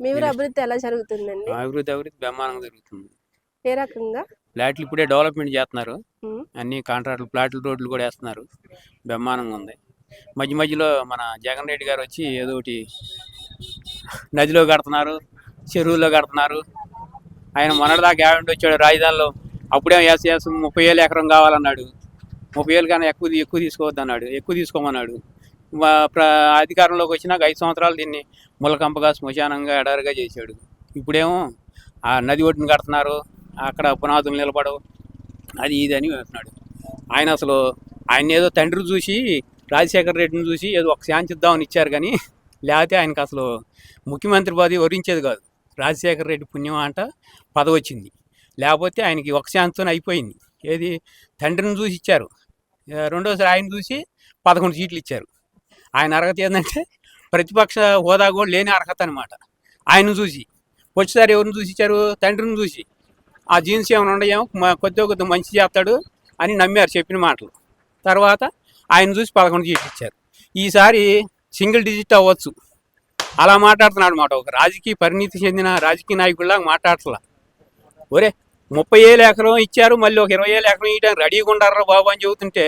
మీ ఊరు అభివృద్ధి ఎలా జరుగుతుందండి? అభివృద్ధి బ్రహ్మాండంగా జరుగుతుంది. ఏ రకంగా? ఫ్లాట్లు ఇప్పుడే డెవలప్మెంట్ చేస్తున్నారు. హ్మ్. అన్ని కాంట్రాక్టులు ఫ్లాట్లు రోడ్లు కూడా వేస్తున్నారు. బ్రహ్మాండంగా ఉంది. మధ్య మధ్యలో మన జగన్ రెడ్డి గారు వచ్చి ఏదో ఒకటి నదిలో కడుతున్నారు, చెరువుల్లో కడుతున్నారు. ఆయన మొన్నటిదాకా గ్యారెంటీ వచ్చాడు రాజధానిలో. అప్పుడే ఎస్ 30,000 ఎకరం కావాలన్నాడు. 30,000 కన్నా ఎక్కువ తీసుకోవద్దు అన్నాడు. ఎక్కువ తీసుకోమన్నాడు. అధికారంలోకి వచ్చినాక 5 సంవత్సరాలు దీన్ని ములకంపగా శ్మశానంగా ఎడారిగా చేశాడు. ఇప్పుడేమో ఆ నది ఒడ్డున కడుతున్నారు, అక్కడ పునాదులు నిలబడవు, అది ఇది అని అంటున్నాడు. ఆయన ఏదో తండ్రి చూసి రాజశేఖర రెడ్డిని చూసి ఏదో ఒక ఛాన్స్ ఇద్దామని ఇచ్చారు, కానీ లేకపోతే ఆయనకు అసలు ముఖ్యమంత్రి పదవి వరించేది కాదు. రాజశేఖర రెడ్డి పుణ్యం అంట పదవి వచ్చింది, లేకపోతే ఆయనకి ఒక ఛాన్స్తో అయిపోయింది. ఏది తండ్రిని చూసి ఇచ్చారు, రెండోసారి ఆయన చూసి 11 సీట్లు ఇచ్చారు. ఆయన అర్హత ఏంటంటే ప్రతిపక్ష హోదా కూడా లేని అర్హత అనమాట. ఆయన చూసి వచ్చేసారి ఎవరిని చూసి ఇచ్చారు? తండ్రిని చూసి. ఆ జీన్స్ ఏమైనా ఉండయేమో, కొద్ది మంచి చేస్తాడు అని నమ్మారు చెప్పిన మాటలు. తర్వాత ఆయన చూసి 11 సీట్లు ఇచ్చారు. ఈసారి సింగిల్ డిజిట్ అవ్వచ్చు అలా మాట్లాడుతున్నాడు అన్నమాట. ఒక రాజకీయ పరిణితి చెందిన రాజకీయ నాయకుడిలాగా మాట్లాడట్లా. ఒరే 30,000 ఎకరం ఇచ్చారు, మళ్ళీ ఒక 20,000 ఎకరం ఇవ్వడానికి రెడీగా ఉండారా బాబు అని చెబుతుంటే,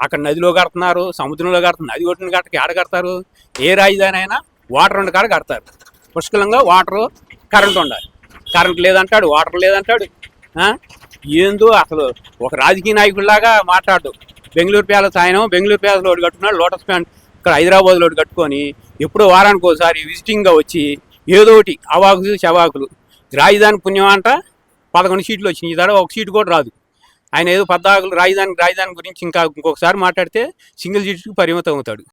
అక్కడ నదిలో కడుతున్నారు, సముద్రంలో కడుతున్నారు. నది ఒడ్డున కట్టకి ఆడ కడతారు? ఏ రాజధాని అయినా వాటర్ ఉండి కాడ కడతారు. పుష్కలంగా వాటరు, కరెంట్ ఉండాలి. కరెంట్ లేదంటాడు, వాటర్ లేదంటాడు. ఏందో అసలు ఒక రాజకీయ నాయకుడిలాగా మాట్లాడు. బెంగళూరు ప్యాలెస్ బెంగళూరు ప్యాలెస్లో ఒకటి కట్టుకున్నాడు, లోటస్ ప్యాంట్ ఇక్కడ హైదరాబాద్లో ఒకటి కట్టుకొని ఎప్పుడో వారానికి ఒకసారి విజిటింగ్గా వచ్చి ఏదో ఒకటి అవాకులు చవాకులు. రాజధాని పుణ్యం అంట 11 సీట్లు వచ్చినాయి, ఈ తడవ ఒక సీటు కూడా రాదు. ఆయన ఏదో 14 రాజధాని గురించి ఇంకొకసారి మాట్లాడితే సింగిల్ సీట్కి పరిమితం అవుతాడు.